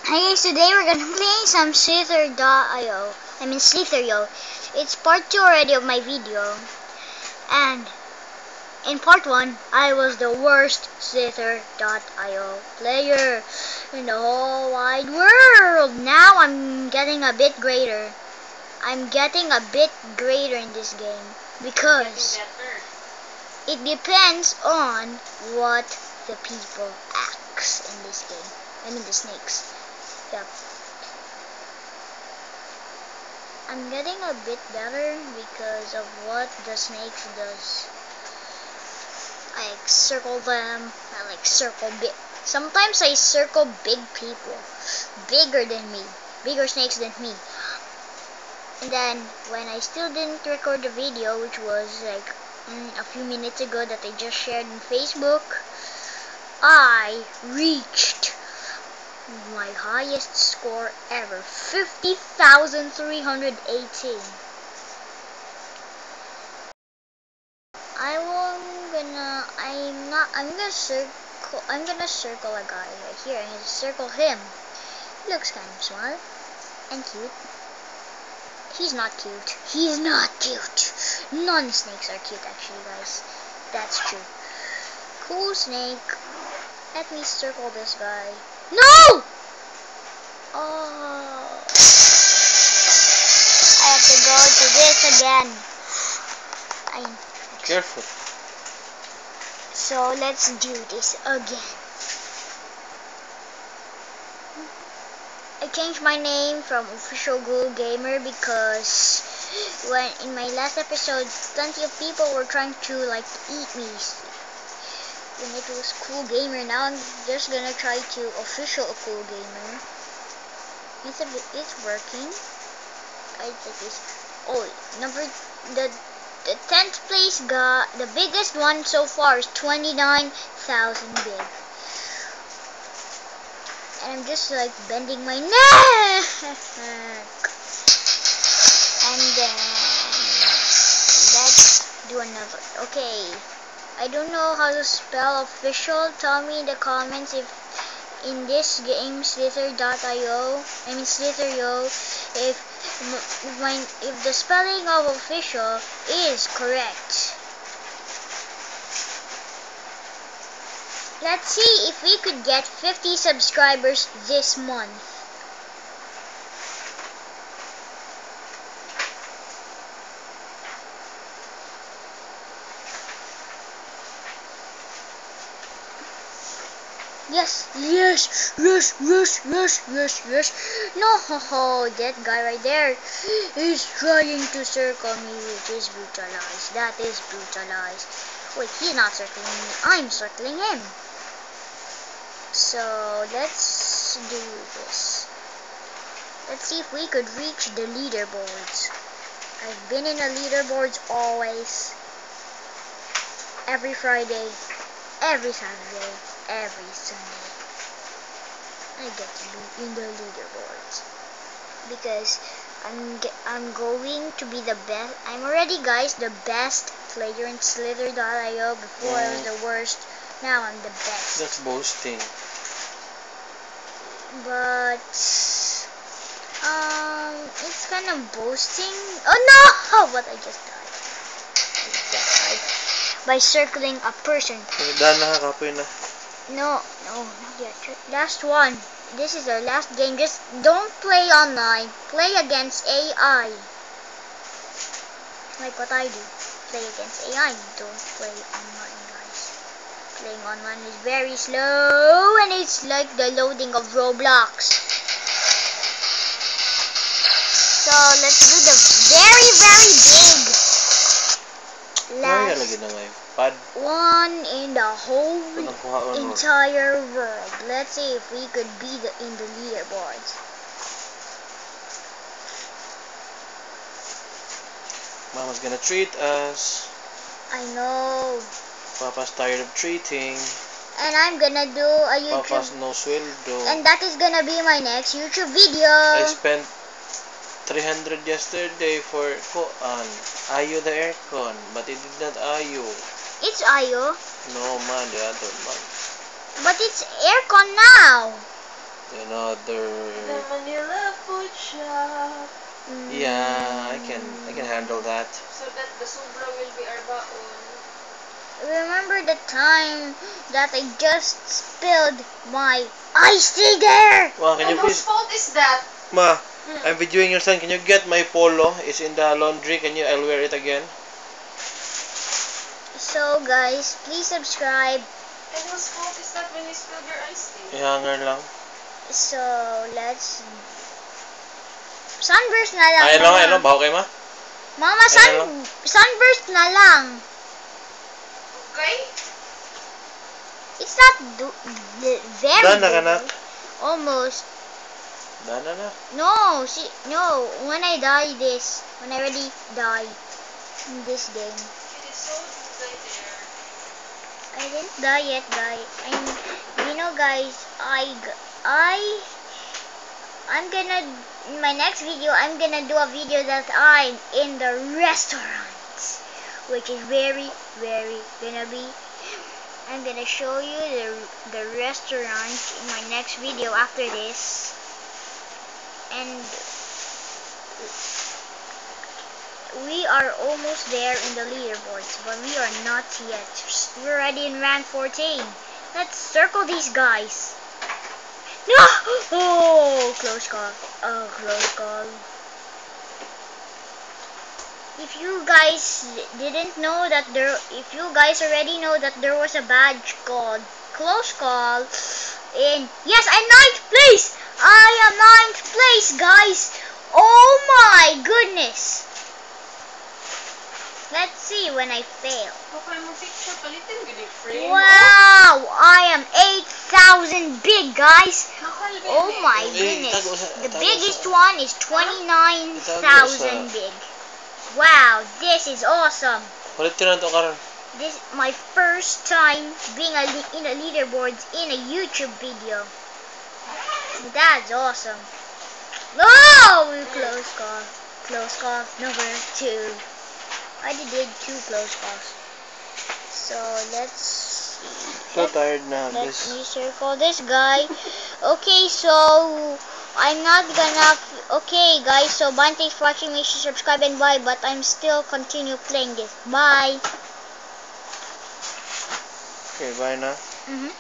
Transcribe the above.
Hi guys, today we're gonna play some Slither.io. I mean Slither.io. It's part 2 already of my video. And in part 1, I was the worst Slither.io player in the whole wide world. Now I'm getting a bit greater. I'm getting a bit greater in this game because it depends on what the people ask in this game. I mean the snakes. Yep. I'm getting a bit better because of what the snakes does. I like circle them. I like circle big. Sometimes I circle big people, bigger than me, bigger snakes than me. And then when I still didn't record the video, which was like a few minutes ago that I just shared on Facebook, I reached my highest score ever, 50,318. I'm gonna circle a guy right here. I'm gonna circle him. He looks kind of small and cute. He's not cute. He's not cute. None snakes are cute actually, guys. That's true. Cool snake. Let me circle this guy. No! Oh, I have to go to this again. Careful. So let's do this again. I changed my name from Official Ghoul Gamer because when in my last episode, plenty of people were trying to like eat me. When it was Cool Gamer, now I'm just gonna try to Official Cool Gamer. It's working. I think it's the 10th place got the biggest one so far is 29,000 big. And I'm just like bending my neck. And then let's do another. Okay. I don't know how to spell official. Tell me in the comments if in this game Slither.io, I mean Slither.io, if the spelling of official is correct. Let's see if we could get 50 subscribers this month. Yes, yes, yes, yes, yes, yes, yes. No, that guy right there is trying to circle me, which is brutalized. That is brutalized. Wait, he's not circling me. I'm circling him. So let's do this. Let's see if we could reach the leaderboards. I've been in the leaderboards always. Every Friday, every Saturday, every Sunday. I get to be in the leaderboards because I'm going to be the best. I'm already, guys, the best player in Slither.io. Before I was the worst. Now I'm the best. That's boasting. But it's kind of boasting. Oh no! But I just died. By circling a person. No, not yet. Last one. This is our last game. Just don't play online. Play against AI. Like what I do. Play against AI. Don't play online, guys. Playing online is very slow and it's like the loading of Roblox. So let's do the very, very big last one in the whole entire world. Let's see if we could be in the leaderboards. Mama's gonna treat us. I know. Papa's tired of treating. And I'm gonna do a YouTube. Papa's no sweldo. And that is gonna be my next YouTube video. I spent 300 yesterday for Ayo the aircon, but it did not Ayo. It's Ayo. No man, the other man. But it's aircon now. You know. another. The Manila Food Shop. Yeah, I can handle that. So that the sobra will be our baon. Remember the time that I just spilled my iced tea there? Ma, can you And whose please? fault is that? Ma, I'm videoing your son. Can you get my polo? It's in the laundry. I'll wear it again. So guys, please subscribe. And whose fault is that when you spilled your iced tea? Ihanger lang. So let's sunburst na lang. Ayun lang, Mama. ayun lang. Baho kayo, ma? Mama, Ayun lang. sunburst na lang. Okay? It's not very Daan na ka, good. nak. Almost. Daan na na. No, see, no. When I already die in this game. It is so right there. I didn't die yet, guys. You know, guys, I'm gonna, in my next video, I'm gonna do a video that I'm in the restaurant, which is very, very gonna be. I'm gonna show you the restaurant in my next video after this, and we are almost there in the leaderboards, but we are not yet. We're already in rank 14. Let's circle these guys. No! Oh, close call. Oh, close call. If you guys didn't know that if you guys already know that there was a badge called close call yes, I'm 9th place. I am 9th place, guys. Oh my goodness. Let's see when I fail. Okay, mo picture palitin gid frame. Wow, I am 8,000 big, guys. Oh my goodness. The biggest one is 29,000 big. Wow, this is awesome. Palit ka na ito, karon. This is my first time being in a leaderboards in a YouTube video. That's awesome. Oh, close call. Close call number 2. I did 2 close calls. So let's So tired na. let This. me circle this guy. Okay, so I'm not gonna. Okay, guys. So bye. Thanks for watching. Make sure to subscribe and bye. But I'm still continue playing this. Bye. Okay, bye na. Mhm.